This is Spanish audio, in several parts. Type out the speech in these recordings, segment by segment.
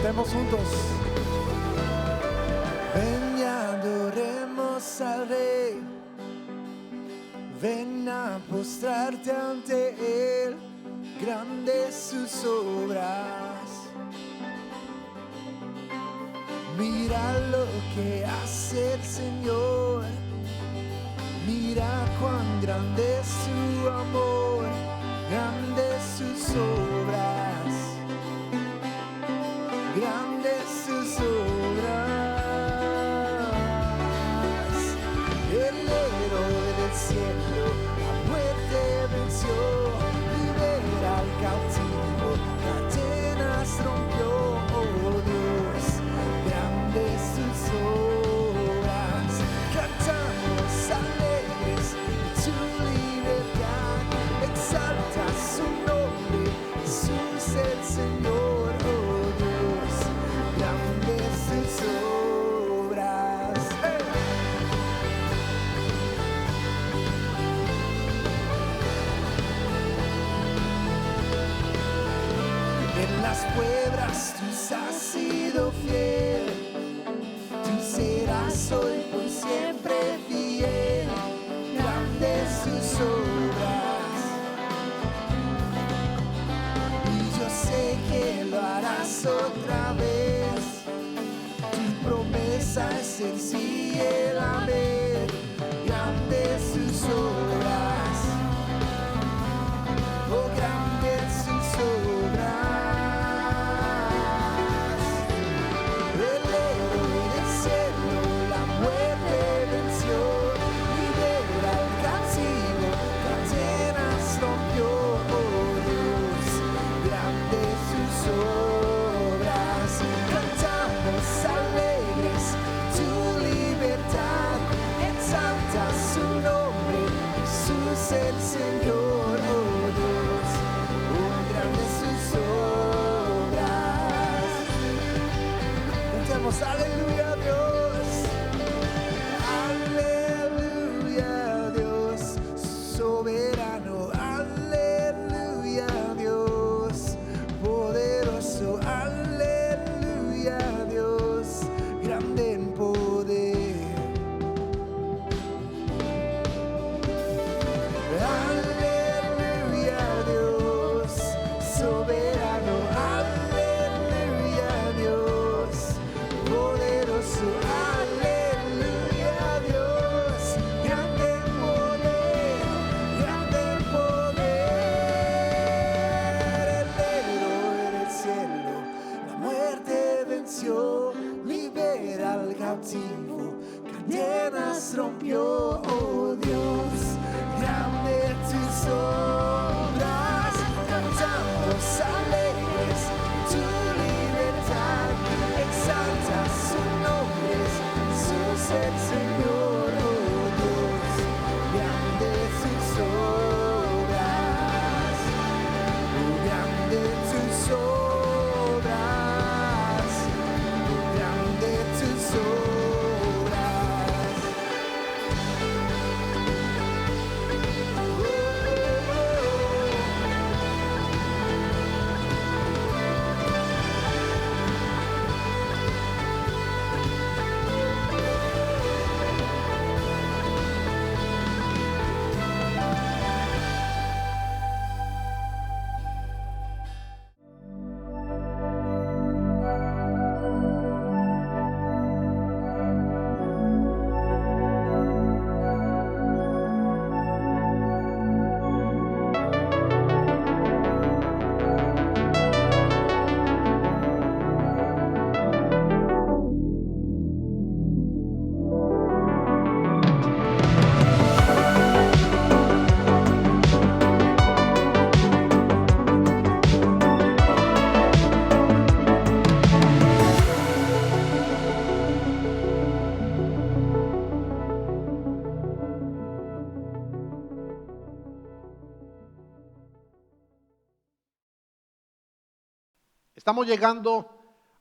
Cantemos juntos. Ven y adoremos al Rey. Ven a postrarte ante Él. Grandes sus obras. Mira lo que hace el Señor. Mira cuán grande es su amor. Grandes sus obras. Grandes sus obras. El héroe del cielo la muerte venció, libera al cautivo, cadenas rompió, oh Dios, grandes sus obras. Cantamos alegres tu libertad, exalta su nombre, Jesús el Señor, oh Dios, grandes sus obras. ¡Hey! En las pruebas tú has sido fiel, tú serás hoy por siempre fiel, grandes sus obras, y yo sé que lo harás otra vez, tu promesa es el sí y el amén, grandes sus obras, oh grandes sus obras. El Señor, oh Dios, oh grandes sus obras. Cantemos aleluya a Dios, aleluya a Dios, soberano, aleluya a Dios, poderoso, aleluya a Dios, grande en poder. Libera al cautivo, cadenas rompió, oh Dios, grande tus obras, cantamos alegres tu libertad, exalta su nombre, Jesús el Señor, oh Dios, grande tus obras, oh grande tus obras. Estamos llegando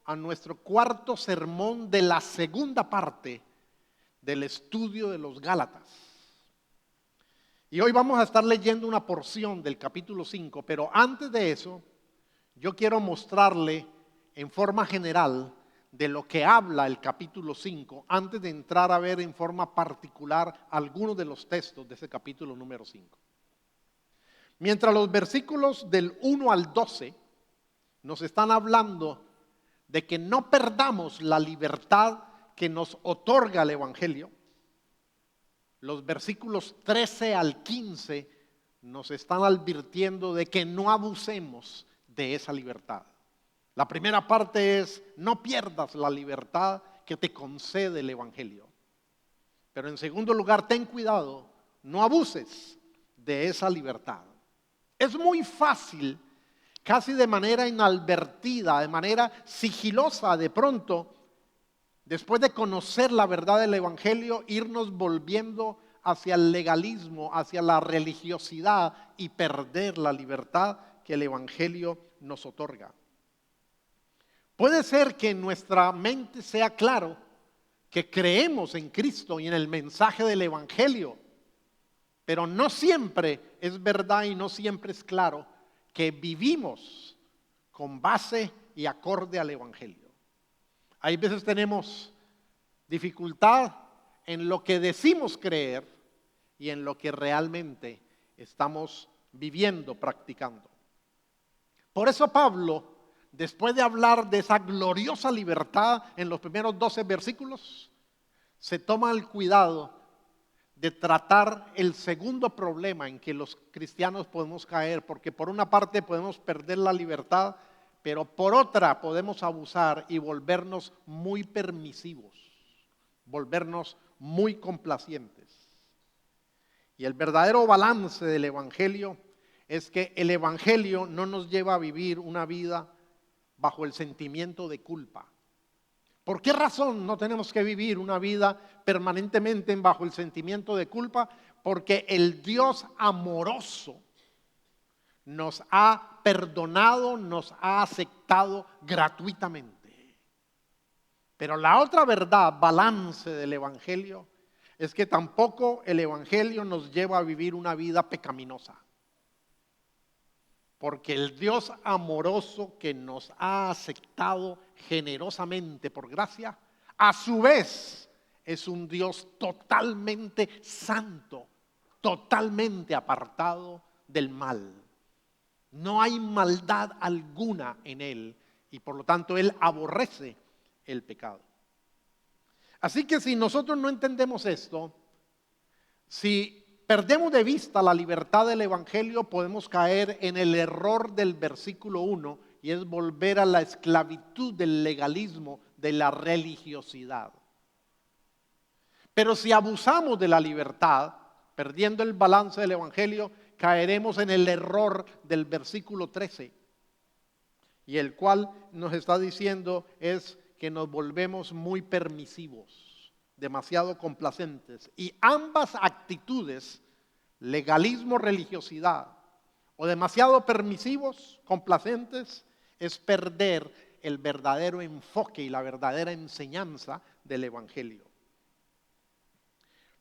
a nuestro cuarto sermón de la segunda parte del estudio de los Gálatas. Y hoy vamos a estar leyendo una porción del capítulo 5, pero antes de eso, yo quiero mostrarle en forma general de lo que habla el capítulo 5 antes de entrar a ver en forma particular algunos de los textos de ese capítulo número 5. Mientras los versículos del 1 al 12 nos están hablando de que no perdamos la libertad que nos otorga el Evangelio, los versículos 13 al 15 nos están advirtiendo de que no abusemos de esa libertad. La primera parte es: no pierdas la libertad que te concede el Evangelio. Pero en segundo lugar, ten cuidado, no abuses de esa libertad. Es muy fácil, casi de manera inadvertida, de manera sigilosa, de pronto, después de conocer la verdad del Evangelio, irnos volviendo hacia el legalismo, hacia la religiosidad y perder la libertad que el Evangelio nos otorga. Puede ser que en nuestra mente sea claro que creemos en Cristo y en el mensaje del Evangelio, pero no siempre es verdad y no siempre es claro que vivimos con base y acorde al Evangelio. Hay veces tenemos dificultad en lo que decimos creer y en lo que realmente estamos viviendo, practicando. Por eso Pablo, después de hablar de esa gloriosa libertad en los primeros 12 versículos, se toma el cuidado de tratar el segundo problema en que los cristianos podemos caer, porque por una parte podemos perder la libertad, pero por otra podemos abusar y volvernos muy permisivos, volvernos muy complacientes. Y el verdadero balance del Evangelio es que el Evangelio no nos lleva a vivir una vida bajo el sentimiento de culpa. ¿Por qué razón no tenemos que vivir una vida permanentemente bajo el sentimiento de culpa? Porque el Dios amoroso nos ha perdonado, nos ha aceptado gratuitamente. Pero la otra verdad, balance del Evangelio, es que tampoco el Evangelio nos lleva a vivir una vida pecaminosa. Porque el Dios amoroso que nos ha aceptado generosamente por gracia, a su vez es un Dios totalmente santo, totalmente apartado del mal. No hay maldad alguna en Él y por lo tanto Él aborrece el pecado. Así que si nosotros no entendemos esto, si perdemos de vista la libertad del Evangelio, podemos caer en el error del versículo 1 y es volver a la esclavitud del legalismo, de la religiosidad. Pero si abusamos de la libertad, perdiendo el balance del Evangelio, caeremos en el error del versículo 13. Y el cual nos está diciendo es que nos volvemos muy permisivos, demasiado complacentes. Y ambas actitudes, legalismo, religiosidad, o demasiado permisivos, complacentes, es perder el verdadero enfoque y la verdadera enseñanza del Evangelio.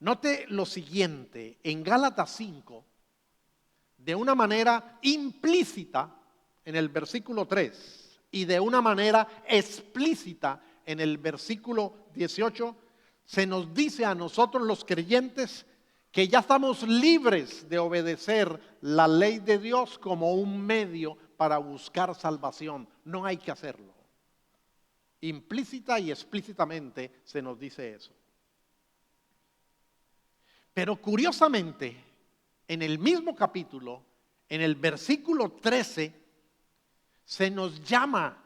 Note lo siguiente, en Gálatas 5, de una manera implícita en el versículo 3 y de una manera explícita en el versículo 18, se nos dice a nosotros los creyentes que ya estamos libres de obedecer la ley de Dios como un medio para buscar salvación. No hay que hacerlo. Implícita y explícitamente se nos dice eso. Pero curiosamente, en el mismo capítulo, en el versículo 13, se nos llama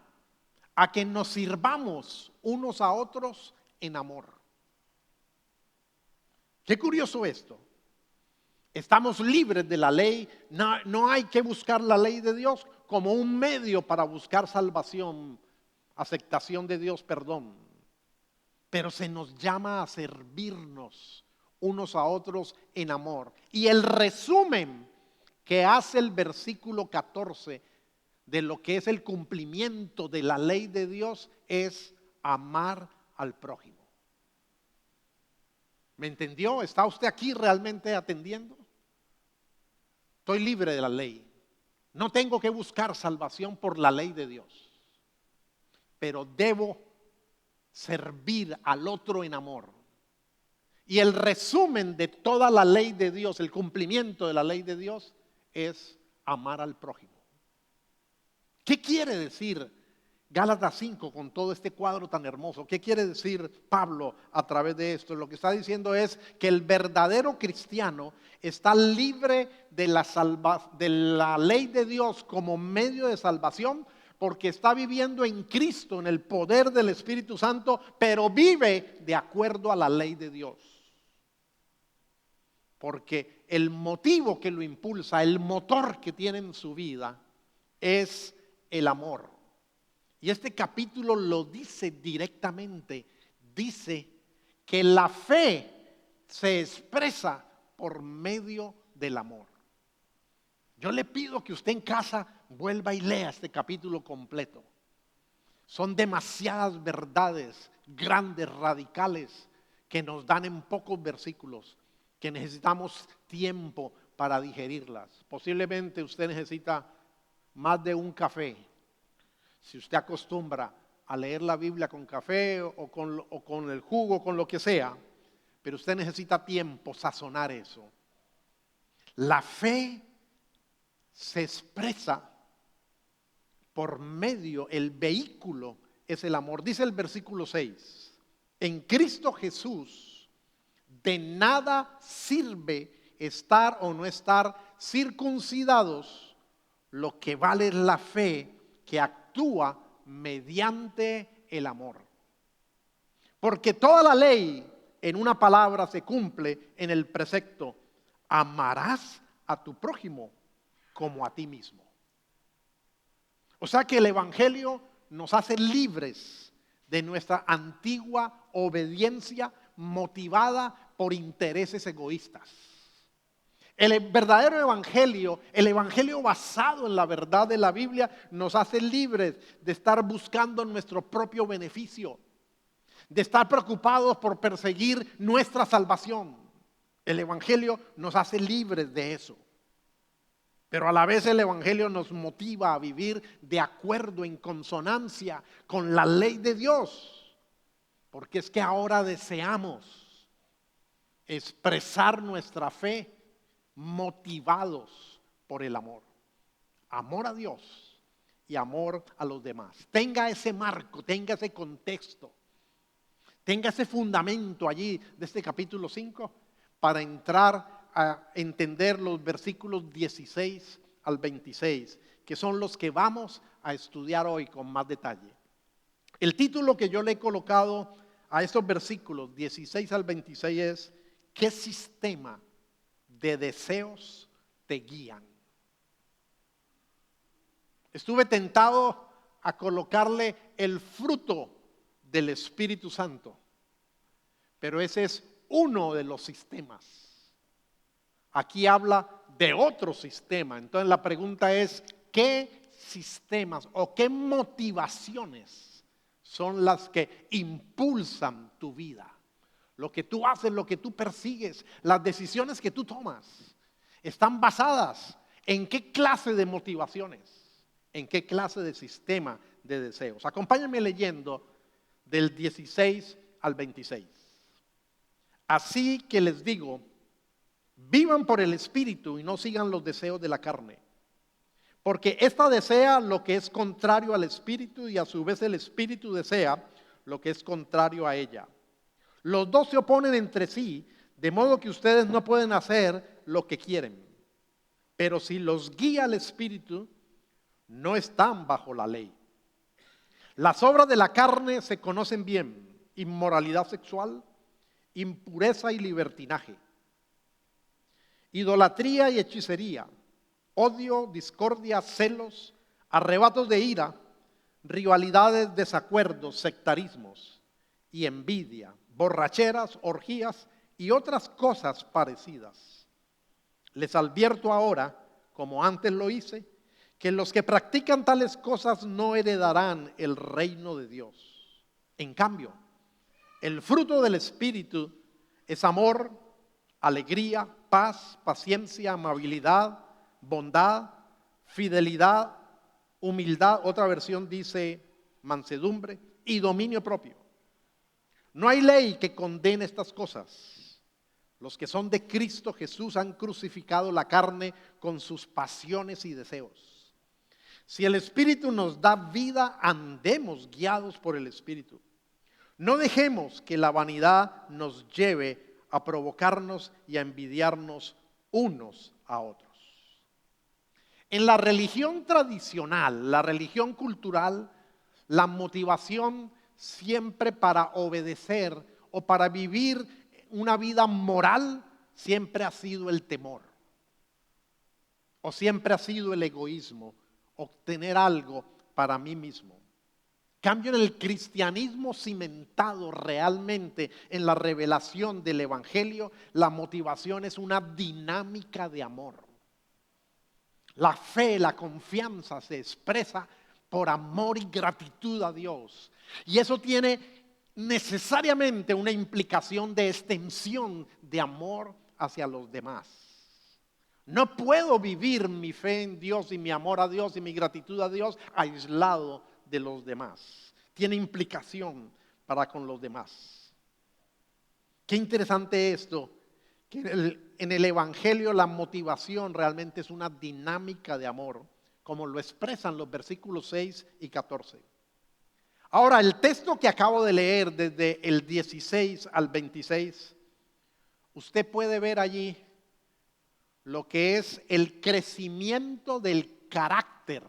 a que nos sirvamos unos a otros en amor. Qué curioso esto. Estamos libres de la ley, no hay que buscar la ley de Dios como un medio para buscar salvación, aceptación de Dios, perdón. Pero se nos llama a servirnos unos a otros en amor. Y el resumen que hace el versículo 14 de lo que es el cumplimiento de la ley de Dios es amar al prójimo. ¿Me entendió? ¿Está usted aquí realmente atendiendo? Estoy libre de la ley. No tengo que buscar salvación por la ley de Dios. pero debo servir al otro en amor. Y el resumen de toda la ley de Dios, el cumplimiento de la ley de Dios, es amar al prójimo. ¿Qué quiere decir Gálatas 5 con todo este cuadro tan hermoso? ¿Qué quiere decir Pablo a través de esto? Lo que está diciendo es que el verdadero cristiano está libre de la ley de Dios como medio de salvación, porque está viviendo en Cristo, en el poder del Espíritu Santo, pero vive de acuerdo a la ley de Dios. Porque el motivo que lo impulsa, el motor que tiene en su vida es el amor. Y este capítulo lo dice directamente. Dice que la fe se expresa por medio del amor. Yo le pido que usted en casa vuelva y lea este capítulo completo. Son demasiadas verdades grandes, radicales, que nos dan en pocos versículos, que necesitamos tiempo para digerirlas. Posiblemente usted necesita más de un café. Si usted acostumbra a leer la Biblia con café o con el jugo, con lo que sea, pero usted necesita tiempo, sazonar eso. La fe se expresa por medio, el vehículo es el amor. Dice el versículo 6, en Cristo Jesús de nada sirve estar o no estar circuncidados, lo que vale es la fe que actúa mediante el amor. Porque toda la ley en una palabra se cumple en el precepto: amarás a tu prójimo como a ti mismo. O sea que el Evangelio nos hace libres de nuestra antigua obediencia motivada por intereses egoístas. El verdadero evangelio, el evangelio basado en la verdad de la Biblia, nos hace libres de estar buscando nuestro propio beneficio, de estar preocupados por perseguir nuestra salvación. El evangelio nos hace libres de eso. Pero a la vez el evangelio nos motiva a vivir de acuerdo, en consonancia con la ley de Dios. Porque es que ahora deseamos expresar nuestra fe motivados por el amor. Amor a Dios y amor a los demás. Tenga ese marco, tenga ese contexto, tenga ese fundamento allí de este capítulo 5 para entrar a entender los versículos 16 al 26, que son los que vamos a estudiar hoy con más detalle. El título que yo le he colocado a estos versículos 16 al 26 es: ¿qué sistema de deseos te guían? Estuve tentado a colocarle el fruto del Espíritu Santo, pero ese es uno de los sistemas. Aquí habla de otro sistema. Entonces la pregunta es: ¿qué sistemas o qué motivaciones son las que impulsan tu vida? Lo que tú haces, lo que tú persigues, las decisiones que tú tomas, están basadas en qué clase de motivaciones, en qué clase de sistema de deseos. Acompáñenme leyendo del 16 al 26. Así que les digo, vivan por el Espíritu y no sigan los deseos de la carne. Porque ésta desea lo que es contrario al Espíritu, y a su vez el Espíritu desea lo que es contrario a ella. Los dos se oponen entre sí, de modo que ustedes no pueden hacer lo que quieren. Pero si los guía el Espíritu, no están bajo la ley. Las obras de la carne se conocen bien: inmoralidad sexual, impureza y libertinaje, idolatría y hechicería, odio, discordia, celos, arrebatos de ira, rivalidades, desacuerdos, sectarismos y envidia, borracheras, orgías y otras cosas parecidas. Les advierto ahora, como antes lo hice, que los que practican tales cosas no heredarán el reino de Dios. En cambio, el fruto del Espíritu es amor, alegría, paz, paciencia, amabilidad, bondad, fidelidad, humildad. Otra versión dice mansedumbre y dominio propio. No hay ley que condene estas cosas. Los que son de Cristo Jesús han crucificado la carne con sus pasiones y deseos. Si el Espíritu nos da vida, andemos guiados por el Espíritu. No dejemos que la vanidad nos lleve a provocarnos y a envidiarnos unos a otros. En la religión tradicional, la religión cultural, la motivación siempre para obedecer o para vivir una vida moral siempre ha sido el temor. O siempre ha sido el egoísmo, obtener algo para mí mismo. Cambio, en el cristianismo cimentado realmente en la revelación del Evangelio, la motivación es una dinámica de amor. La fe, la confianza se expresa por amor y gratitud a Dios. Y eso tiene necesariamente una implicación de extensión de amor hacia los demás. No puedo vivir mi fe en Dios y mi amor a Dios y mi gratitud a Dios aislado de los demás. Tiene implicación para con los demás. Qué interesante esto, que en el Evangelio la motivación realmente es una dinámica de amor, como lo expresan los versículos 6 y 14. Ahora, el texto que acabo de leer desde el 16 al 26, usted puede ver allí lo que es el crecimiento del carácter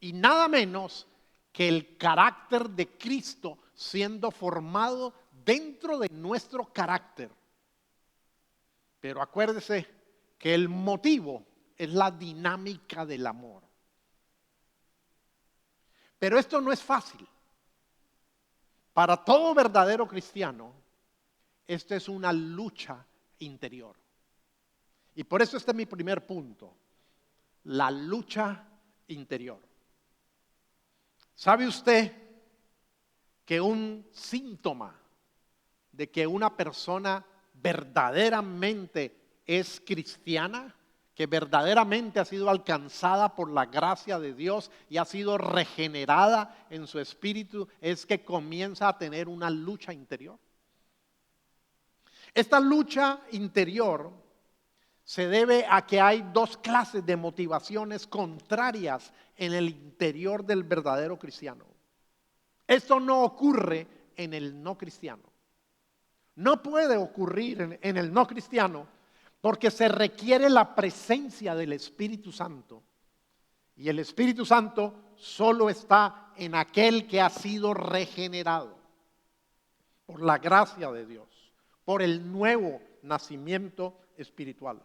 y nada menos que el carácter de Cristo siendo formado dentro de nuestro carácter. Pero acuérdese que el motivo es la dinámica del amor. Pero esto no es fácil. Para todo verdadero cristiano, esto es una lucha interior. Y por eso este es mi primer punto, la lucha interior. ¿Sabe usted que un síntoma de que una persona verdaderamente es cristiana, que verdaderamente ha sido alcanzada por la gracia de Dios y ha sido regenerada en su espíritu, es que comienza a tener una lucha interior? Esta lucha interior se debe a que hay dos clases de motivaciones contrarias en el interior del verdadero cristiano. Esto no ocurre en el no cristiano. No puede ocurrir en el no cristiano porque se requiere la presencia del Espíritu Santo. Y el Espíritu Santo solo está en aquel que ha sido regenerado por la gracia de Dios, por el nuevo nacimiento espiritual.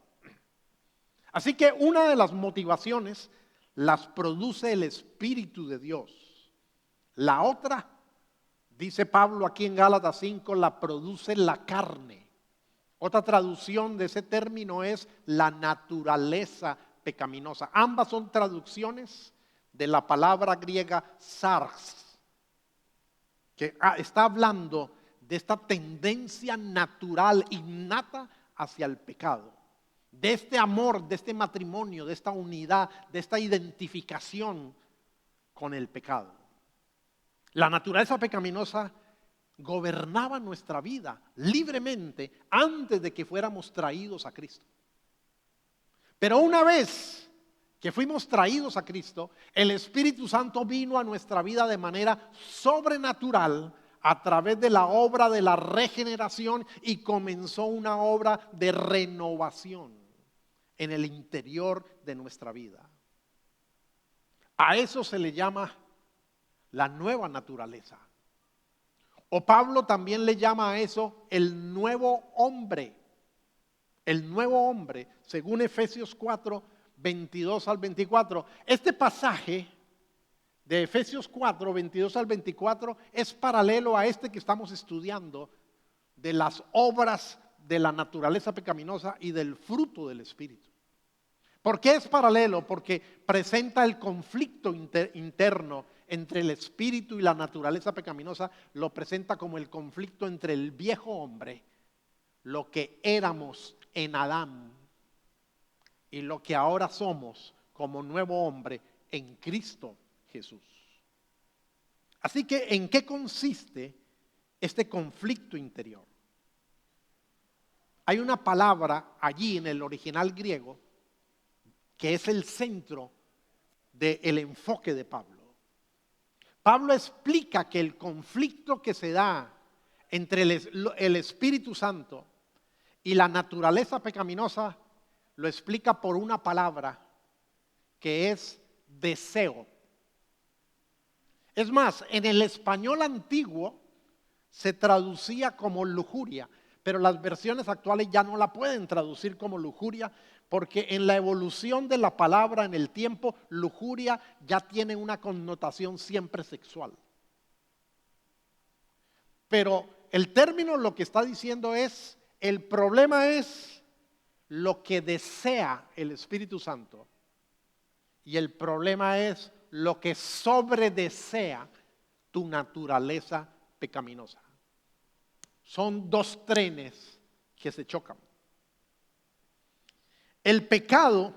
Así que una de las motivaciones las produce el Espíritu de Dios. La otra, dice Pablo aquí en Gálatas 5, la produce la carne. Otra traducción de ese término es la naturaleza pecaminosa. Ambas son traducciones de la palabra griega sarx, que está hablando de esta tendencia natural, innata hacia el pecado. De este amor, de este matrimonio, de esta unidad, de esta identificación con el pecado. La naturaleza pecaminosa gobernaba nuestra vida libremente antes de que fuéramos traídos a Cristo. Pero una vez que fuimos traídos a Cristo, el Espíritu Santo vino a nuestra vida de manera sobrenatural a través de la obra de la regeneración y comenzó una obra de renovación en el interior de nuestra vida. A eso se le llama la nueva naturaleza. O Pablo también le llama a eso el nuevo hombre. El nuevo hombre, según Efesios 4, 22 al 24. Este pasaje de Efesios 4, 22 al 24 es paralelo a este que estamos estudiando de las obras de la naturaleza pecaminosa y del fruto del Espíritu. ¿Por qué es paralelo? Porque presenta el conflicto interno entre el Espíritu y la naturaleza pecaminosa, lo presenta como el conflicto entre el viejo hombre, lo que éramos en Adán, y lo que ahora somos como nuevo hombre en Cristo Jesús. Así que, ¿en qué consiste este conflicto interior? Hay una palabra allí en el original griego que es el centro del enfoque de Pablo. Pablo explica que el conflicto que se da entre el Espíritu Santo y la naturaleza pecaminosa lo explica por una palabra que es deseo. Es más, en el español antiguo se traducía como lujuria, pero las versiones actuales ya no la pueden traducir como lujuria, porque en la evolución de la palabra en el tiempo, lujuria ya tiene una connotación siempre sexual. Pero el término lo que está diciendo es, el problema es lo que desea el Espíritu Santo y el problema es lo que sobredesea tu naturaleza pecaminosa. Son dos trenes que se chocan. El pecado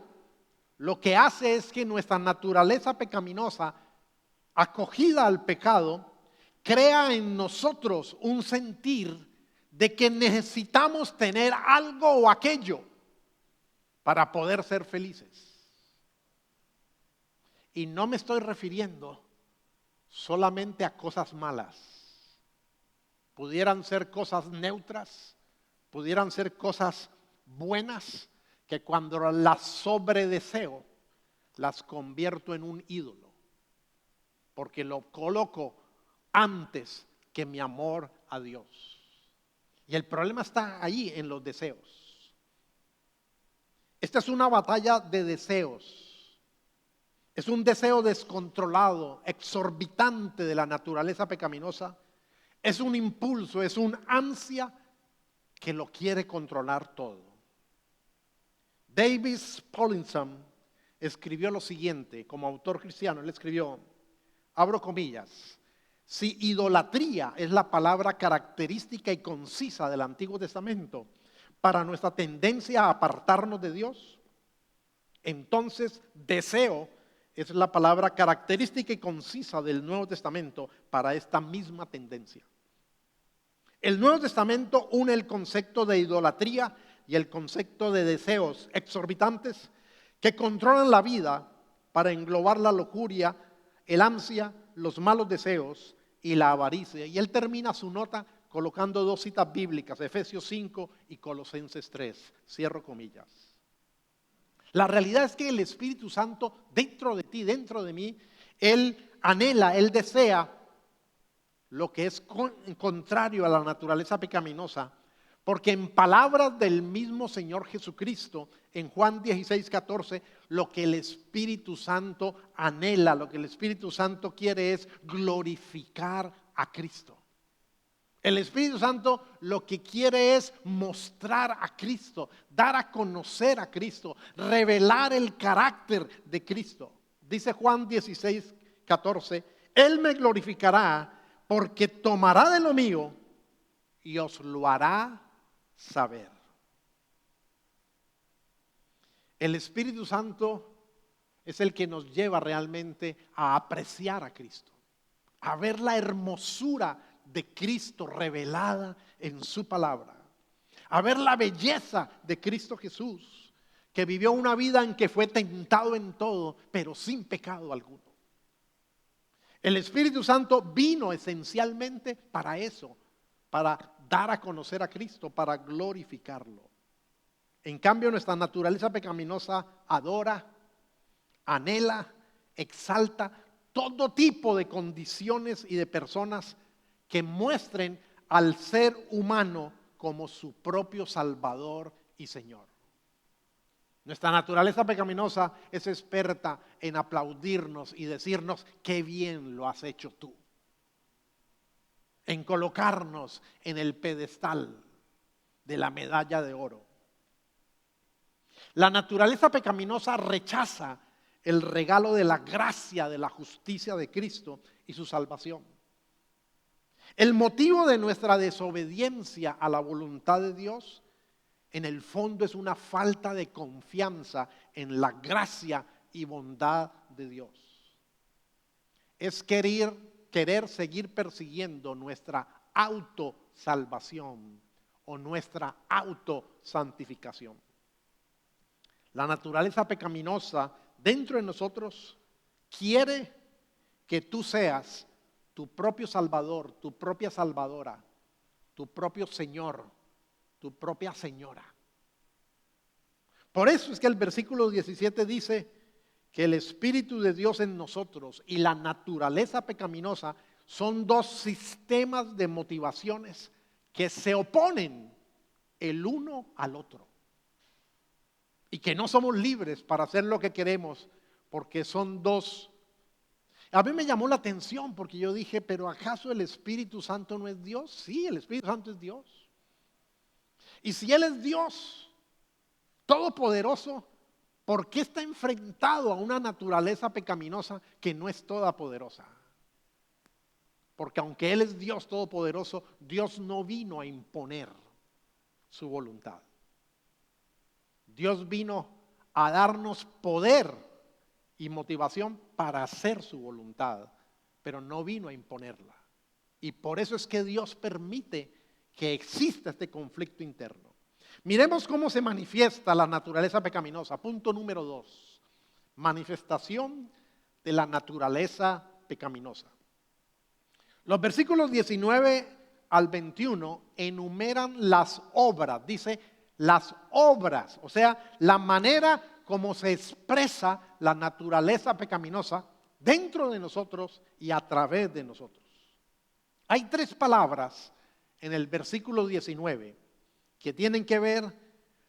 lo que hace es que nuestra naturaleza pecaminosa, acogida al pecado, crea en nosotros un sentir de que necesitamos tener algo o aquello para poder ser felices. Y no me estoy refiriendo solamente a cosas malas. Pudieran ser cosas neutras, pudieran ser cosas buenas, que cuando las sobredeseo, las convierto en un ídolo, porque lo coloco antes que mi amor a Dios. Y el problema está ahí en los deseos. Esta es una batalla de deseos. Es un deseo descontrolado, exorbitante de la naturaleza pecaminosa. Es un impulso, es un ansia que lo quiere controlar todo. Davis Paulinson escribió lo siguiente, como autor cristiano, él escribió, abro comillas, si idolatría es la palabra característica y concisa del Antiguo Testamento para nuestra tendencia a apartarnos de Dios, entonces deseo es la palabra característica y concisa del Nuevo Testamento para esta misma tendencia. El Nuevo Testamento une el concepto de idolatría y el concepto de deseos exorbitantes que controlan la vida para englobar la lujuria, el ansia, los malos deseos y la avaricia. Y él termina su nota colocando dos citas bíblicas, Efesios 5 y Colosenses 3. Cierro comillas. La realidad es que el Espíritu Santo dentro de ti, dentro de mí, Él anhela, Él desea lo que es contrario a la naturaleza pecaminosa, porque en palabras del mismo Señor Jesucristo, en Juan 16:14, lo que el Espíritu Santo anhela, lo que el Espíritu Santo quiere es glorificar a Cristo. El Espíritu Santo lo que quiere es mostrar a Cristo, dar a conocer a Cristo, revelar el carácter de Cristo. Dice Juan 16:14, Él me glorificará porque tomará de lo mío y os lo hará saber. El Espíritu Santo es el que nos lleva realmente a apreciar a Cristo, a ver la hermosura de Cristo revelada en su palabra, a ver la belleza de Cristo Jesús, que vivió una vida en que fue tentado en todo, pero sin pecado alguno. El Espíritu Santo vino esencialmente para eso, para dar a conocer a Cristo, para glorificarlo. En cambio, nuestra naturaleza pecaminosa adora, anhela, exalta todo tipo de condiciones y de personas que muestren al ser humano como su propio Salvador y Señor. Nuestra naturaleza pecaminosa es experta en aplaudirnos y decirnos qué bien lo has hecho tú, en colocarnos en el pedestal de la medalla de oro. La naturaleza pecaminosa rechaza el regalo de la gracia, de la justicia de Cristo y su salvación. El motivo de nuestra desobediencia a la voluntad de Dios, en el fondo, es una falta de confianza en la gracia y bondad de Dios. Es querer querer seguir persiguiendo nuestra autosalvación o nuestra autosantificación. La naturaleza pecaminosa dentro de nosotros quiere que tú seas tu propio salvador, tu propia salvadora, tu propio señor, tu propia señora. Por eso es que el versículo 17 dice que el Espíritu de Dios en nosotros y la naturaleza pecaminosa son dos sistemas de motivaciones que se oponen el uno al otro. Y que no somos libres para hacer lo que queremos porque son dos. A mí me llamó la atención porque yo dije, pero ¿acaso el Espíritu Santo no es Dios? Sí, el Espíritu Santo es Dios. Y si Él es Dios todopoderoso, ¿por qué está enfrentado a una naturaleza pecaminosa que no es todopoderosa? Porque aunque Él es Dios todopoderoso, Dios no vino a imponer su voluntad. Dios vino a darnos poder y motivación para hacer su voluntad, pero no vino a imponerla. Y por eso es que Dios permite que exista este conflicto interno. Miremos cómo se manifiesta la naturaleza pecaminosa. Punto número 2. Manifestación de la naturaleza pecaminosa. Los versículos 19 al 21 enumeran las obras. Dice las obras, o sea, la manera como se expresa la naturaleza pecaminosa dentro de nosotros y a través de nosotros. Hay 3 palabras en el versículo 19 que tienen que ver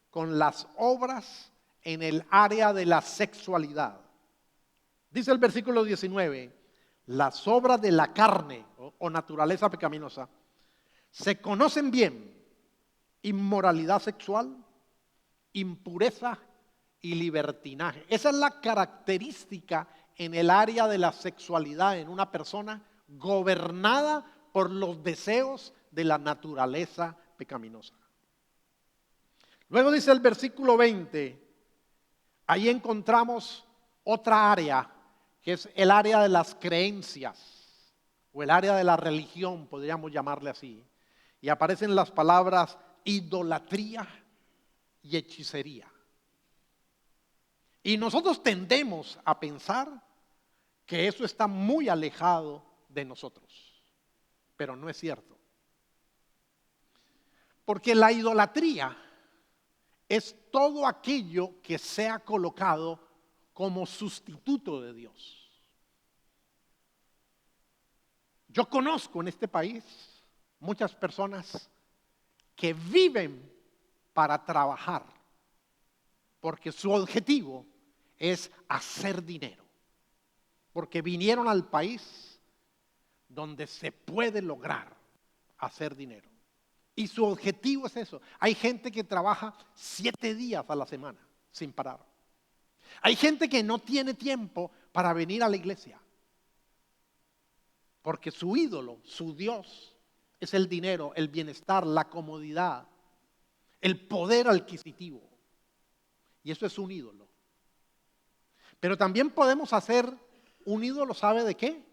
con las obras en el área de la sexualidad. Dice el versículo 19, las obras de la carne o naturaleza pecaminosa se conocen bien: inmoralidad sexual, impureza y libertinaje. Esa es la característica en el área de la sexualidad en una persona gobernada por los deseos de la naturaleza pecaminosa. Luego dice el versículo 20, ahí encontramos otra área que es el área de las creencias o el área de la religión, podríamos llamarle así. Y aparecen las palabras idolatría y hechicería. Y nosotros tendemos a pensar que eso está muy alejado de nosotros, pero no es cierto. Porque la idolatría es todo aquello que sea colocado como sustituto de Dios. Yo conozco en este país muchas personas que viven para trabajar, porque su objetivo es hacer dinero, porque vinieron al país donde se puede lograr hacer dinero. Y su objetivo es eso. Hay gente que trabaja 7 días a la semana sin parar. Hay gente que no tiene tiempo para venir a la iglesia, porque su ídolo, su Dios, es el dinero, el bienestar, la comodidad, el poder adquisitivo. Y eso es un ídolo. Pero también podemos hacer un ídolo, ¿sabe de qué?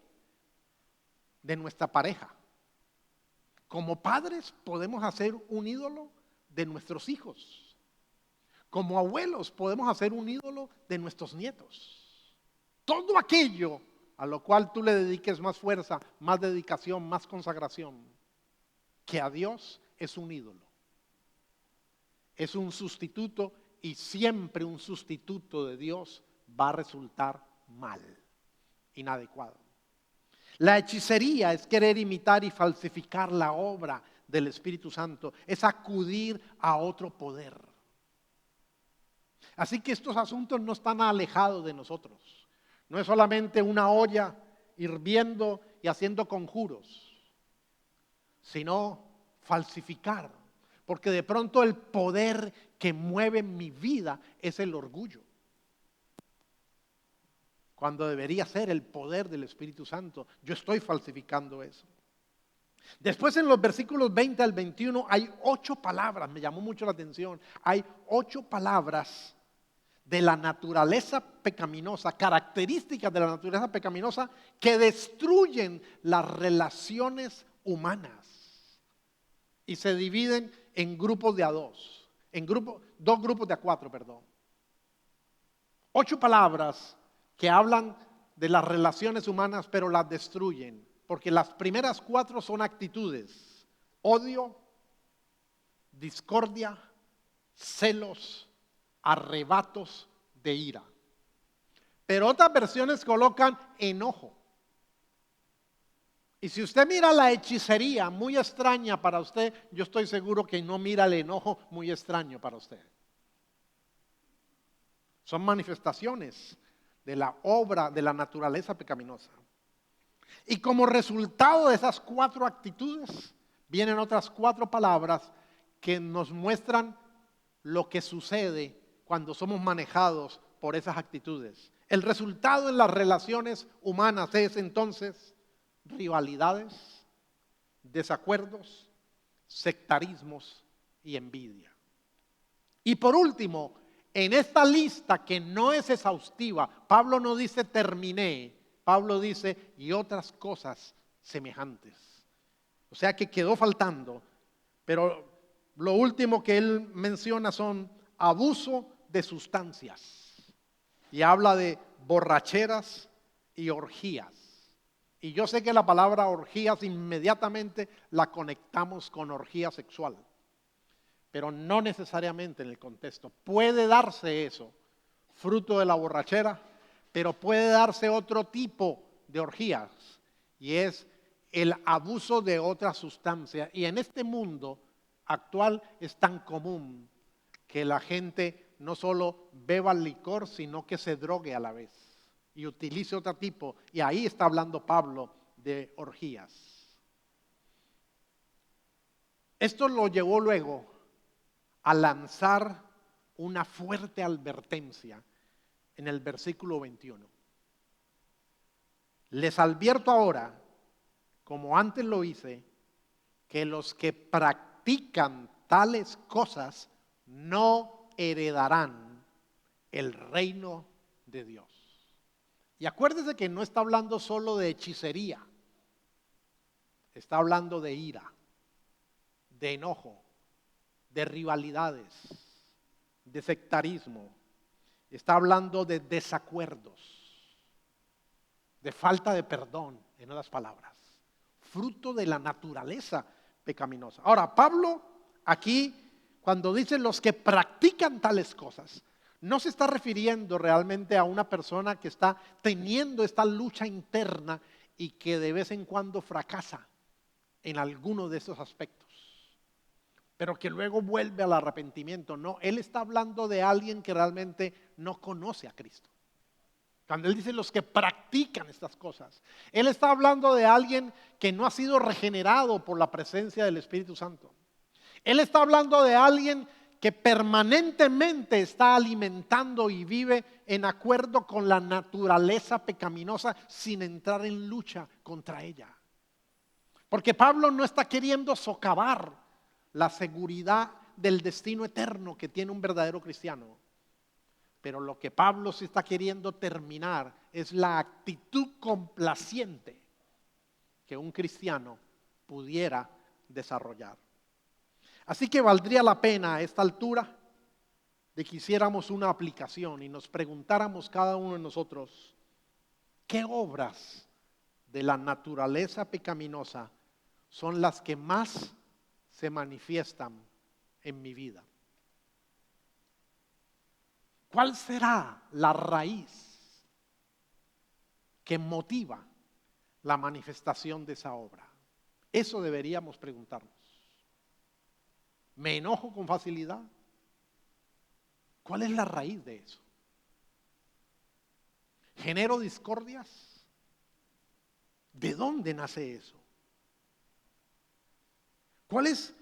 De nuestra pareja. Como padres podemos hacer un ídolo de nuestros hijos. Como abuelos podemos hacer un ídolo de nuestros nietos. Todo aquello a lo cual tú le dediques más fuerza, más dedicación, más consagración, que a Dios es un ídolo. Es un sustituto y siempre un sustituto de Dios va a resultar mal, inadecuado. La hechicería es querer imitar y falsificar la obra del Espíritu Santo, es acudir a otro poder. Así que estos asuntos no están alejados de nosotros. No es solamente una olla hirviendo y haciendo conjuros, sino falsificar. Porque de pronto el poder que mueve mi vida es el orgullo, cuando debería ser el poder del Espíritu Santo. Yo estoy falsificando eso. Después en los versículos 20 al 21 hay 8 palabras, me llamó mucho la atención. Hay 8 palabras de la naturaleza pecaminosa, características de la naturaleza pecaminosa que destruyen las relaciones humanas y se dividen en grupos de a dos, dos grupos de a cuatro, perdón. 8 palabras que hablan de las relaciones humanas, pero las destruyen, porque las primeras 4 son actitudes: odio, discordia, celos, arrebatos de ira. Pero otras versiones colocan enojo. Y si usted mira la hechicería muy extraña para usted, yo estoy seguro que no mira el enojo muy extraño para usted. Son manifestaciones de la obra de la naturaleza pecaminosa. Y como resultado de esas 4 actitudes, vienen otras 4 palabras que nos muestran lo que sucede cuando somos manejados por esas actitudes. El resultado en las relaciones humanas es entonces rivalidades, desacuerdos, sectarismos y envidia. Y por último, en esta lista que no es exhaustiva, Pablo no dice terminé, Pablo dice y otras cosas semejantes. O sea que quedó faltando, pero lo último que él menciona son abuso de sustancias y habla de borracheras y orgías. Y yo sé que la palabra orgías inmediatamente la conectamos con orgía sexual, pero no necesariamente en el contexto. Puede darse eso, fruto de la borrachera, pero puede darse otro tipo de orgías, y es el abuso de otra sustancia. Y en este mundo actual es tan común que la gente no solo beba licor, sino que se drogue a la vez y utilice otro tipo. Y ahí está hablando Pablo de orgías. Esto lo llevó luego a lanzar una fuerte advertencia en el versículo 21. Les advierto ahora, como antes lo hice, que los que practican tales cosas no heredarán el reino de Dios. Y acuérdese que no está hablando solo de hechicería, está hablando de ira, de enojo, de rivalidades, de sectarismo, está hablando de desacuerdos, de falta de perdón, en otras palabras, fruto de la naturaleza pecaminosa. Ahora, Pablo aquí, cuando dice los que practican tales cosas, no se está refiriendo realmente a una persona que está teniendo esta lucha interna y que de vez en cuando fracasa en alguno de esos aspectos, pero que luego vuelve al arrepentimiento. No, él está hablando de alguien que realmente no conoce a Cristo. Cuando él dice los que practican estas cosas, él está hablando de alguien que no ha sido regenerado por la presencia del Espíritu Santo. Él está hablando de alguien que permanentemente está alimentando y vive en acuerdo con la naturaleza pecaminosa sin entrar en lucha contra ella. Porque Pablo no está queriendo socavar la seguridad del destino eterno que tiene un verdadero cristiano. Pero lo que Pablo sí está queriendo terminar es la actitud complaciente que un cristiano pudiera desarrollar. Así que valdría la pena a esta altura de que hiciéramos una aplicación y nos preguntáramos cada uno de nosotros, ¿qué obras de la naturaleza pecaminosa son las que más se manifiestan en mi vida? ¿Cuál será la raíz que motiva la manifestación de esa obra? Eso deberíamos preguntarnos. ¿Me enojo con facilidad? ¿Cuál es la raíz de eso? ¿Genero discordias? ¿De dónde nace eso? ¿Cuál es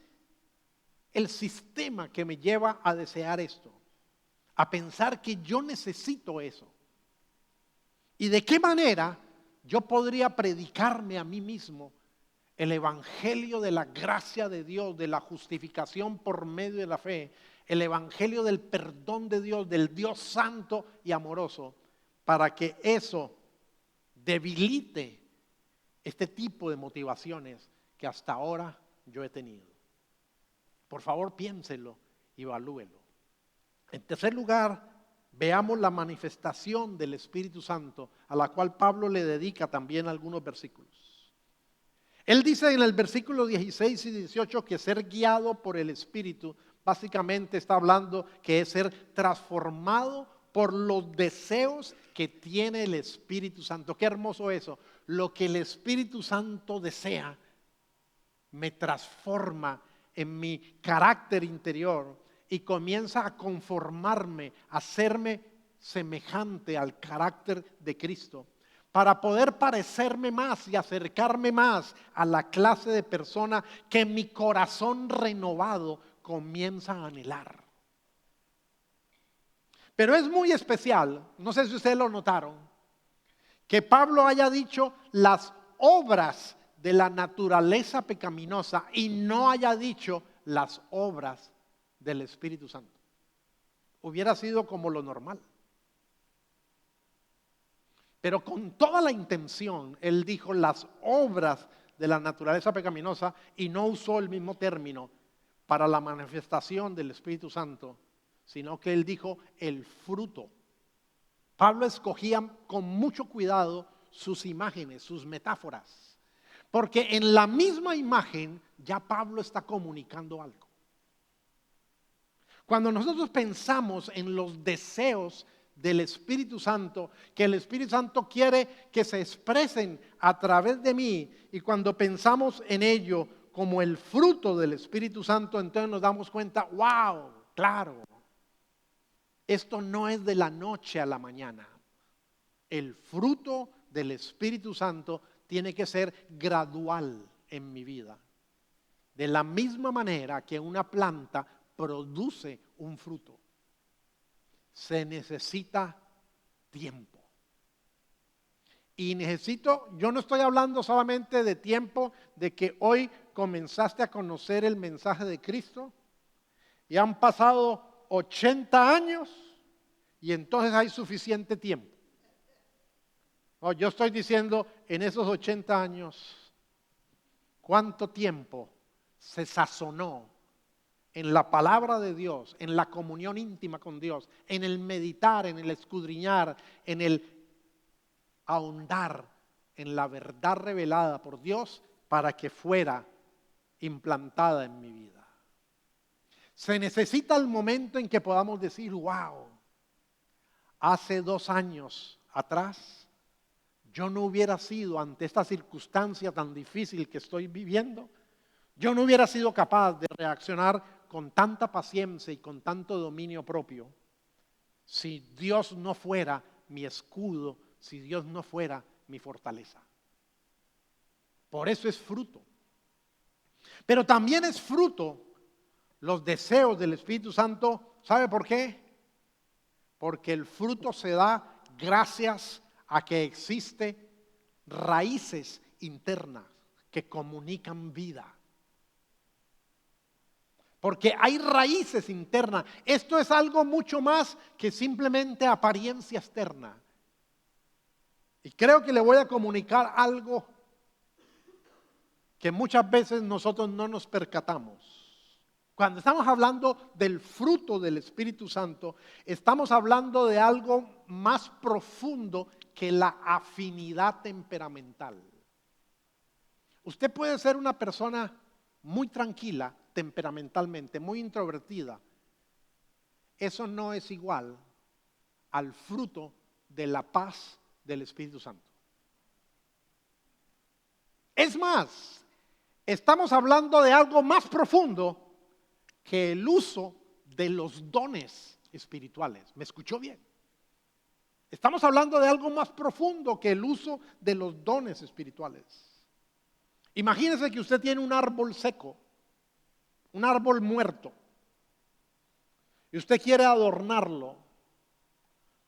el sistema que me lleva a desear esto? A pensar que yo necesito eso. ¿Y de qué manera yo podría predicarme a mí mismo el evangelio de la gracia de Dios, de la justificación por medio de la fe, el evangelio del perdón de Dios, del Dios santo y amoroso, para que eso debilite este tipo de motivaciones que hasta ahora yo he tenido. Por favor, piénselo y evalúelo. En tercer lugar, veamos la manifestación del Espíritu Santo, a la cual Pablo le dedica también algunos versículos. Él dice en el versículo 16 y 18 que ser guiado por el Espíritu, básicamente está hablando que es ser transformado por los deseos que tiene el Espíritu Santo. Qué hermoso eso. Lo que el Espíritu Santo desea me transforma en mi carácter interior y comienza a conformarme, a hacerme semejante al carácter de Cristo, para poder parecerme más y acercarme más a la clase de persona que mi corazón renovado comienza a anhelar. Pero es muy especial, no sé si ustedes lo notaron, que Pablo haya dicho las obras de la naturaleza pecaminosa y no haya dicho las obras del Espíritu Santo. Hubiera sido como lo normal. Pero con toda la intención, él dijo las obras de la naturaleza pecaminosa y no usó el mismo término para la manifestación del Espíritu Santo, sino que él dijo el fruto. Pablo escogía con mucho cuidado sus imágenes, sus metáforas, porque en la misma imagen ya Pablo está comunicando algo. Cuando nosotros pensamos en los deseos del Espíritu Santo, que el Espíritu Santo quiere que se expresen a través de mí, y cuando pensamos en ello como el fruto del Espíritu Santo, entonces nos damos cuenta, wow, claro, esto no es de la noche a la mañana. El fruto del Espíritu Santo tiene que ser gradual en mi vida. De la misma manera que una planta produce un fruto, se necesita tiempo. Y yo no estoy hablando solamente de tiempo de que hoy comenzaste a conocer el mensaje de Cristo y han pasado 80 años y entonces hay suficiente tiempo. No, yo estoy diciendo en esos 80 años, ¿cuánto tiempo se sazonó en la palabra de Dios, en la comunión íntima con Dios, en el meditar, en el escudriñar, en el ahondar en la verdad revelada por Dios para que fuera implantada en mi vida? Se necesita el momento en que podamos decir, wow, hace 2 años atrás yo no hubiera sido, ante esta circunstancia tan difícil que estoy viviendo, yo no hubiera sido capaz de reaccionar con tanta paciencia y con tanto dominio propio si Dios no fuera mi escudo, si Dios no fuera mi fortaleza. Por eso es fruto. Pero también es fruto los deseos del Espíritu Santo. ¿Sabe por qué? Porque el fruto se da gracias a que existe raíces internas que comunican vida. Porque hay raíces internas. Esto es algo mucho más que simplemente apariencia externa. Y creo que le voy a comunicar algo que muchas veces nosotros no nos percatamos. Cuando estamos hablando del fruto del Espíritu Santo, estamos hablando de algo más profundo que la afinidad temperamental. Usted puede ser una persona muy tranquila temperamentalmente, muy introvertida. Eso no es igual al fruto de la paz del Espíritu Santo. Es más, estamos hablando de algo más profundo que el uso de los dones espirituales. ¿Me escuchó bien? Estamos hablando de algo más profundo que el uso de los dones espirituales. Imagínese que usted tiene un árbol seco, un árbol muerto, y usted quiere adornarlo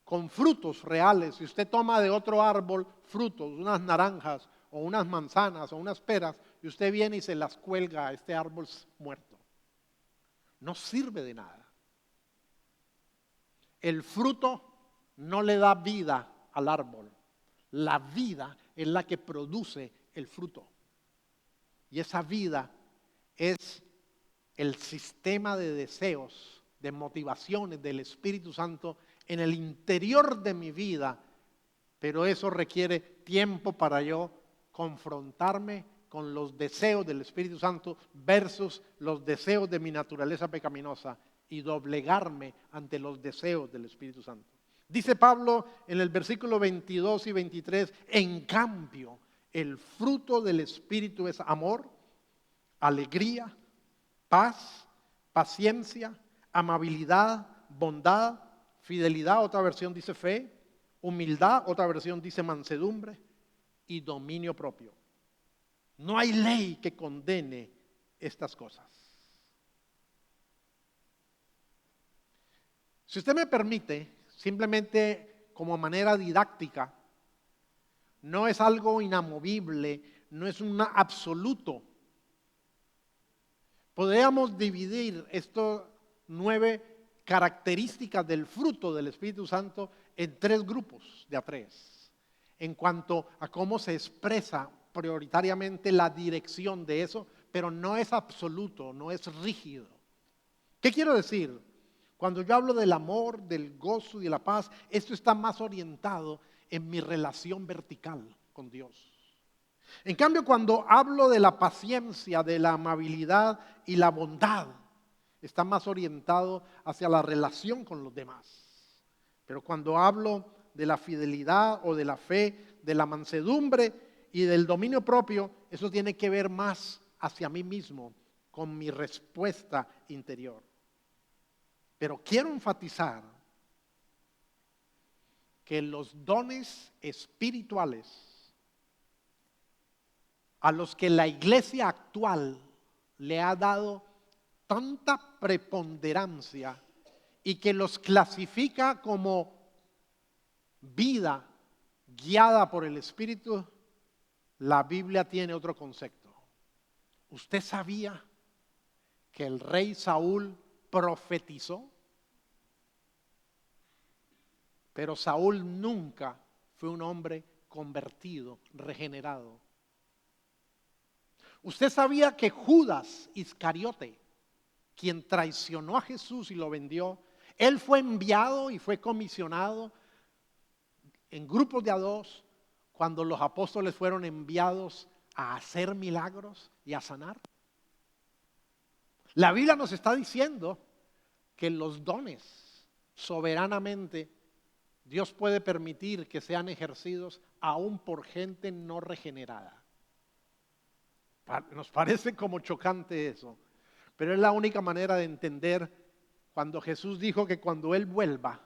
con frutos reales. Y usted toma de otro árbol frutos, unas naranjas o unas manzanas o unas peras, y usted viene y se las cuelga a este árbol muerto. No sirve de nada. el fruto no le da vida al árbol. La vida es la que produce el fruto. Y esa vida es el sistema de deseos, de motivaciones del Espíritu Santo en el interior de mi vida. Pero eso requiere tiempo para yo confrontarme con los deseos del Espíritu Santo versus los deseos de mi naturaleza pecaminosa y doblegarme ante los deseos del Espíritu Santo. Dice Pablo en el versículo 22 y 23, en cambio, el fruto del Espíritu es amor, alegría, paz, paciencia, amabilidad, bondad, fidelidad, otra versión dice fe, humildad, otra versión dice mansedumbre y dominio propio. No hay ley que condene estas cosas. Si usted me permite, simplemente como manera didáctica, no es algo inamovible, no es un absoluto. Podríamos dividir estas 9 características del fruto del Espíritu Santo en 3 grupos, de a 3, en cuanto a cómo se expresa prioritariamente la dirección de eso, pero no es absoluto, no es rígido. ¿Qué quiero decir? Cuando yo hablo del amor, del gozo y de la paz, esto está más orientado en mi relación vertical con Dios. En cambio, cuando hablo de la paciencia, de la amabilidad y la bondad, está más orientado hacia la relación con los demás. Pero cuando hablo de la fidelidad o de la fe, de la mansedumbre y del dominio propio, eso tiene que ver más hacia mí mismo, con mi respuesta interior. Pero quiero enfatizar que los dones espirituales a los que la iglesia actual le ha dado tanta preponderancia y que los clasifica como vida guiada por el Espíritu, la Biblia tiene otro concepto. ¿Usted sabía que el rey Saúl profetizó? Pero Saúl nunca fue un hombre convertido, regenerado. ¿Usted sabía que Judas Iscariote, quien traicionó a Jesús y lo vendió, él fue enviado y fue comisionado en grupos de a 2 cuando los apóstoles fueron enviados a hacer milagros y a sanar? La Biblia nos está diciendo que los dones soberanamente Dios puede permitir que sean ejercidos aún por gente no regenerada. Nos parece como chocante eso, pero es la única manera de entender cuando Jesús dijo que cuando Él vuelva,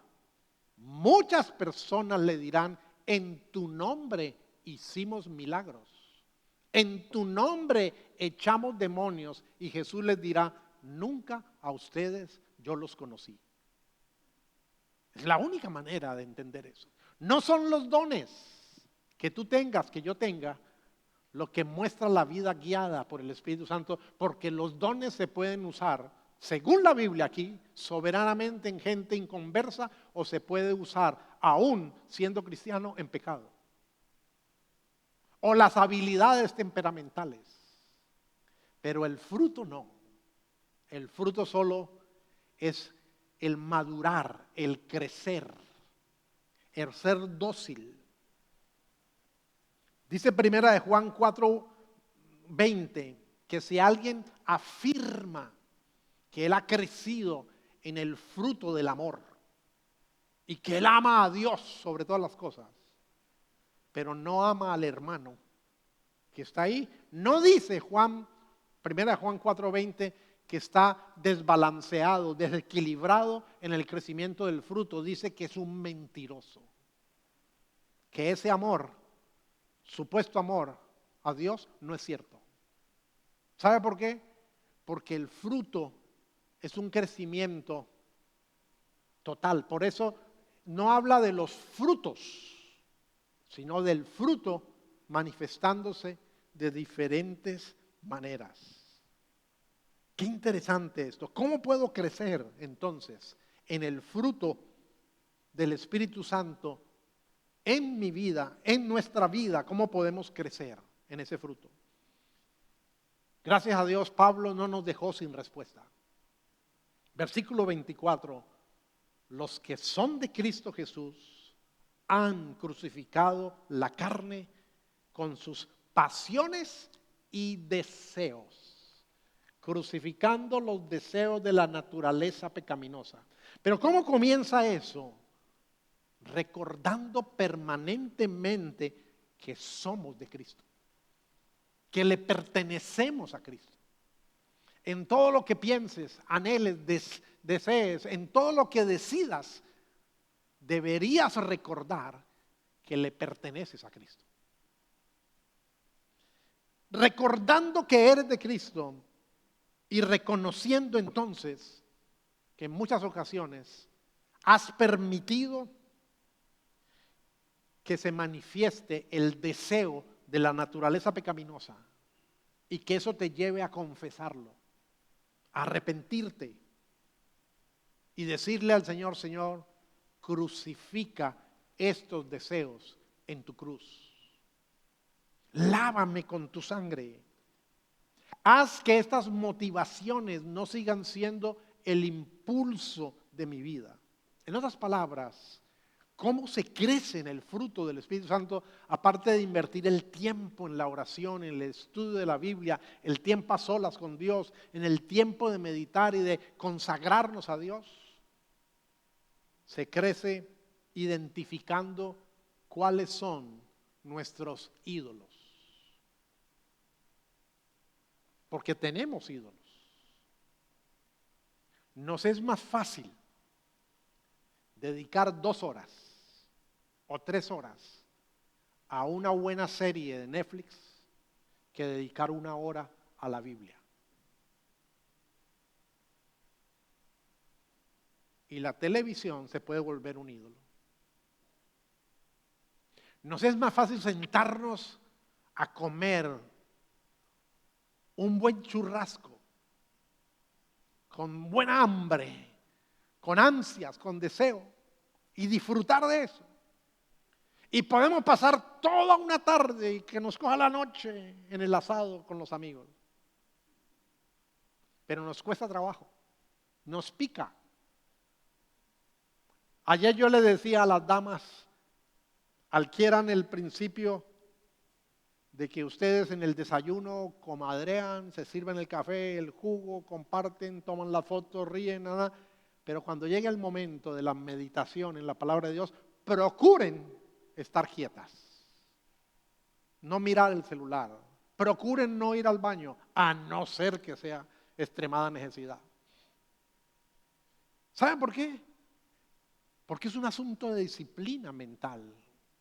muchas personas le dirán, en tu nombre hicimos milagros, en tu nombre echamos demonios, y Jesús les dirá, nunca a ustedes yo los conocí. Es la única manera de entender eso. No son los dones que tú tengas, que yo tenga, lo que muestra la vida guiada por el Espíritu Santo, porque los dones se pueden usar, según la Biblia aquí, soberanamente en gente inconversa, o se puede usar aún siendo cristiano en pecado. O las habilidades temperamentales. Pero el fruto no. El fruto solo es el madurar, el crecer, el ser dócil. Dice primera de Juan 4:20 que si alguien afirma que él ha crecido en el fruto del amor y que él ama a Dios sobre todas las cosas, pero no ama al hermano que está ahí, no dice primera de Juan 4:20 que está desbalanceado, desequilibrado en el crecimiento del fruto, dice que es un mentiroso, que ese amor, supuesto amor a Dios, no es cierto. ¿Sabe por qué? Porque el fruto es un crecimiento total. Por eso no habla de los frutos, sino del fruto manifestándose de diferentes maneras. Qué interesante esto. ¿Cómo puedo crecer entonces en el fruto del Espíritu Santo en mi vida, en nuestra vida, cómo podemos crecer en ese fruto. Gracias a Dios, Pablo no nos dejó sin respuesta. Versículo 24, los que son de Cristo Jesús han crucificado la carne con sus pasiones y deseos, crucificando los deseos de la naturaleza pecaminosa. Pero ¿cómo comienza eso? Recordando permanentemente que somos de Cristo, que le pertenecemos a Cristo. En todo lo que pienses, anheles, desees, en todo lo que decidas, deberías recordar que le perteneces a Cristo. Recordando que eres de Cristo y reconociendo entonces que en muchas ocasiones has permitido que se manifieste el deseo de la naturaleza pecaminosa y que eso te lleve a confesarlo, a arrepentirte y decirle al Señor: Señor, crucifica estos deseos en tu cruz. Lávame con tu sangre. Haz que estas motivaciones no sigan siendo el impulso de mi vida. En otras palabras, ¿cómo se crece en el fruto del Espíritu Santo? Aparte de invertir el tiempo en la oración, en el estudio de la Biblia, el tiempo a solas con Dios, en el tiempo de meditar y de consagrarnos a Dios, se crece identificando cuáles son nuestros ídolos. Porque tenemos ídolos. Nos es más fácil dedicar 2 horas o 3 horas a una buena serie de Netflix que dedicar 1 hora a la Biblia. Y la televisión se puede volver un ídolo. Nos es más fácil sentarnos a comer un buen churrasco, con buena hambre, con ansias, con deseo, y disfrutar de eso. Y podemos pasar toda una tarde y que nos coja la noche en el asado con los amigos. Pero nos cuesta trabajo, nos pica. Ayer yo le decía a las damas, adquieran el principio de que ustedes en el desayuno comadrean, se sirven el café, el jugo, comparten, toman la foto, ríen, nada. Pero cuando llegue el momento de la meditación en la palabra de Dios, procuren estar quietas, no mirar el celular, procuren no ir al baño, a no ser que sea extremada necesidad. ¿Saben por qué? Porque es un asunto de disciplina mental.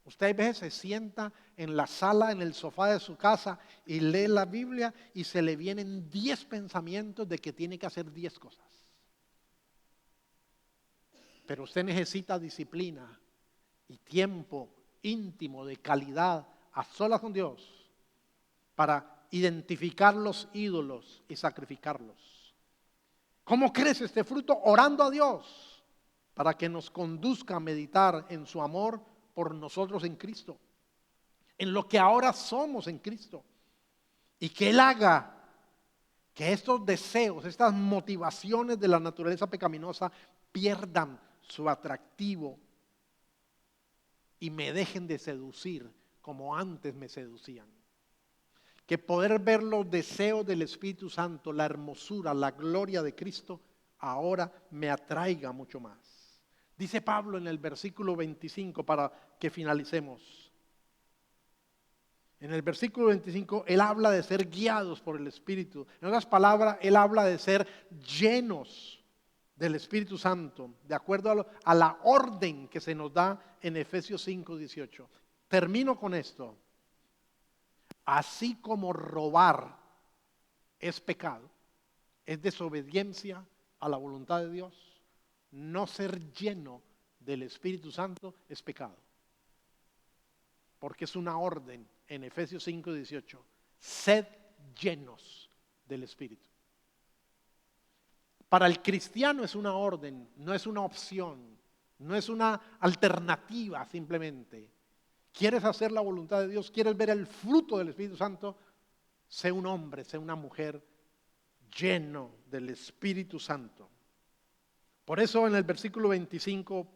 Usted a veces se sienta en la sala, en el sofá de su casa y lee la Biblia y se le vienen 10 pensamientos de que tiene que hacer 10 cosas. Pero usted necesita disciplina y tiempo íntimo, de calidad, a solas con Dios, para identificar los ídolos y sacrificarlos. ¿Cómo crece este fruto? Orando a Dios para que nos conduzca a meditar en su amor por nosotros en Cristo, en lo que ahora somos en Cristo, y que Él haga que estos deseos, estas motivaciones de la naturaleza pecaminosa pierdan su atractivo y me dejen de seducir como antes me seducían. Que poder ver los deseos del Espíritu Santo, la hermosura, la gloria de Cristo, ahora me atraiga mucho más. Dice Pablo en el versículo 25, para que finalicemos. En el versículo 25, él habla de ser guiados por el Espíritu. En otras palabras, él habla de ser llenos del Espíritu Santo, de acuerdo a la orden que se nos da en Efesios 5, 18. Termino con esto. Así como robar es pecado, es desobediencia a la voluntad de Dios, no ser lleno del Espíritu Santo es pecado. Porque es una orden en Efesios 5, 18. Sed llenos del Espíritu. Para el cristiano es una orden, no es una opción. No es una alternativa simplemente. ¿Quieres hacer la voluntad de Dios? ¿Quieres ver el fruto del Espíritu Santo? Sé un hombre, sé una mujer lleno del Espíritu Santo. Por eso en el versículo 25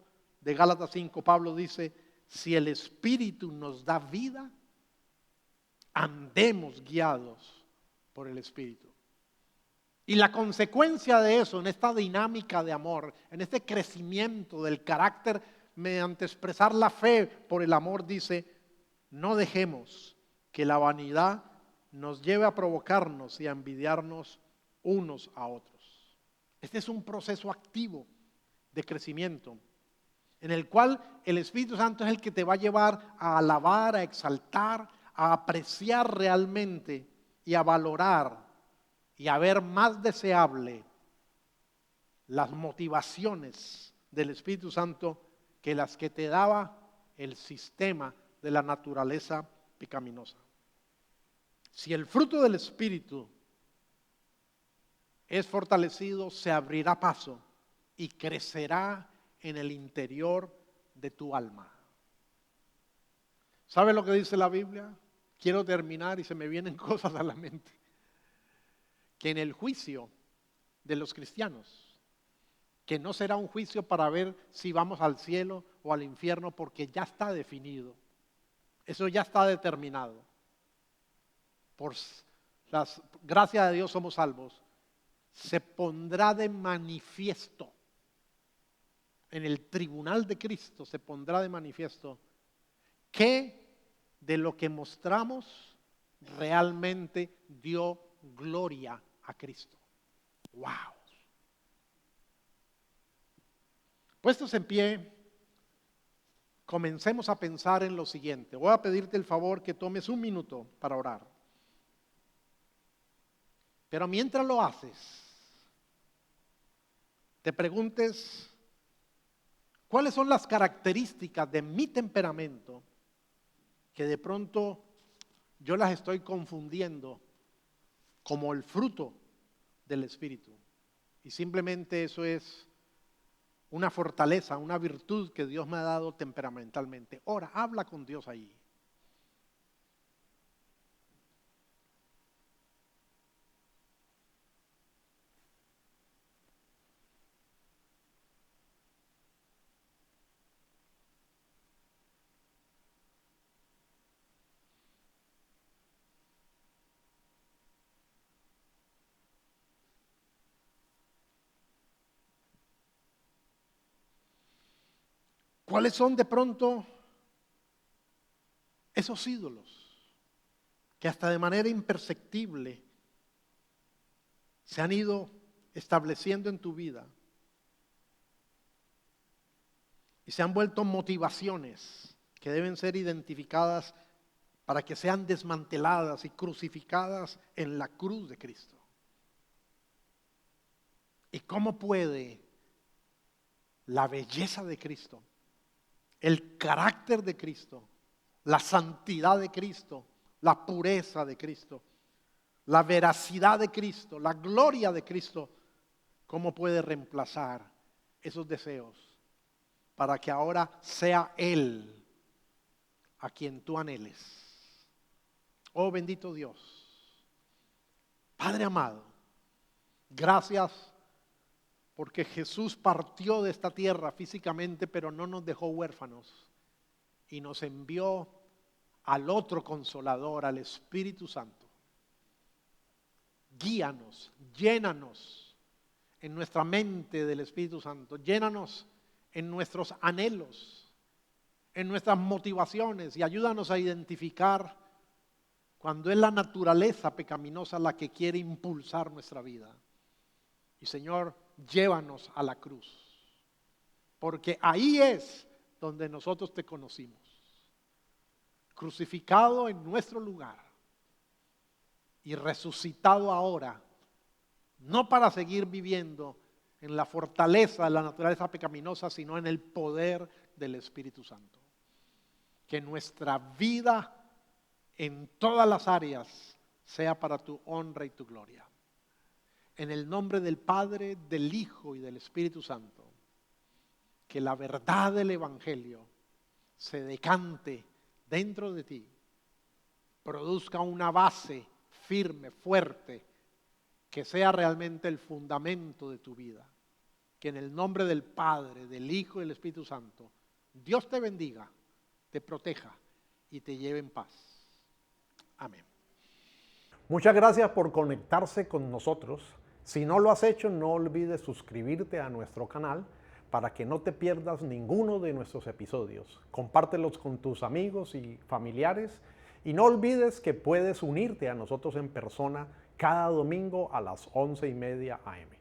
de Gálatas 5, Pablo dice, si el Espíritu nos da vida, andemos guiados por el Espíritu. Y la consecuencia de eso, en esta dinámica de amor, en este crecimiento del carácter mediante expresar la fe por el amor, dice, no dejemos que la vanidad nos lleve a provocarnos y a envidiarnos unos a otros. Este es un proceso activo de crecimiento, en el cual el Espíritu Santo es el que te va a llevar a alabar, a exaltar, a apreciar realmente y a valorar y a ver más deseable las motivaciones del Espíritu Santo que las que te daba el sistema de la naturaleza pecaminosa. Si el fruto del Espíritu es fortalecido, se abrirá paso y crecerá en el interior de tu alma. ¿Sabe lo que dice la Biblia? Quiero terminar y se me vienen cosas a la mente. Que en el juicio de los cristianos, que no será un juicio para ver si vamos al cielo o al infierno, porque ya está definido, eso ya está determinado. Por la gracia de Dios somos salvos. Se pondrá de manifiesto, en el tribunal de Cristo se pondrá de manifiesto que de lo que mostramos realmente dio gloria a Cristo. ¡Wow! Puestos en pie, comencemos a pensar en lo siguiente. Voy a pedirte el favor que tomes un minuto para orar. Pero mientras lo haces, te preguntes, ¿cuáles son las características de mi temperamento que de pronto yo las estoy confundiendo como el fruto del Espíritu? Y simplemente eso es una fortaleza, una virtud que Dios me ha dado temperamentalmente. Ora, habla con Dios ahí. ¿Cuáles son de pronto esos ídolos que hasta de manera imperceptible se han ido estableciendo en tu vida y se han vuelto motivaciones que deben ser identificadas para que sean desmanteladas y crucificadas en la cruz de Cristo? ¿Y cómo puede la belleza de Cristo, el carácter de Cristo, la santidad de Cristo, la pureza de Cristo, la veracidad de Cristo, la gloria de Cristo, cómo puede reemplazar esos deseos para que ahora sea Él a quien tú anheles? Oh bendito Dios, Padre amado, gracias porque Jesús partió de esta tierra físicamente, pero no nos dejó huérfanos y nos envió al otro consolador, al Espíritu Santo. Guíanos, llénanos en nuestra mente del Espíritu Santo, llénanos en nuestros anhelos, en nuestras motivaciones y ayúdanos a identificar cuando es la naturaleza pecaminosa la que quiere impulsar nuestra vida. Y Señor, llévanos a la cruz, porque ahí es donde nosotros te conocimos, crucificado en nuestro lugar y resucitado ahora, no para seguir viviendo en la fortaleza de la naturaleza pecaminosa, sino en el poder del Espíritu Santo. Que nuestra vida en todas las áreas sea para tu honra y tu gloria. En el nombre del Padre, del Hijo y del Espíritu Santo. que la verdad del Evangelio se decante dentro de ti, produzca una base firme, fuerte, que sea realmente el fundamento de tu vida. Que en el nombre del Padre, del Hijo y del Espíritu Santo, Dios te bendiga, te proteja y te lleve en paz. Amén. Muchas gracias por conectarse con nosotros. Si no lo has hecho, no olvides suscribirte a nuestro canal para que no te pierdas ninguno de nuestros episodios. Compártelos con tus amigos y familiares y no olvides que puedes unirte a nosotros en persona cada domingo a las 11:30 a.m.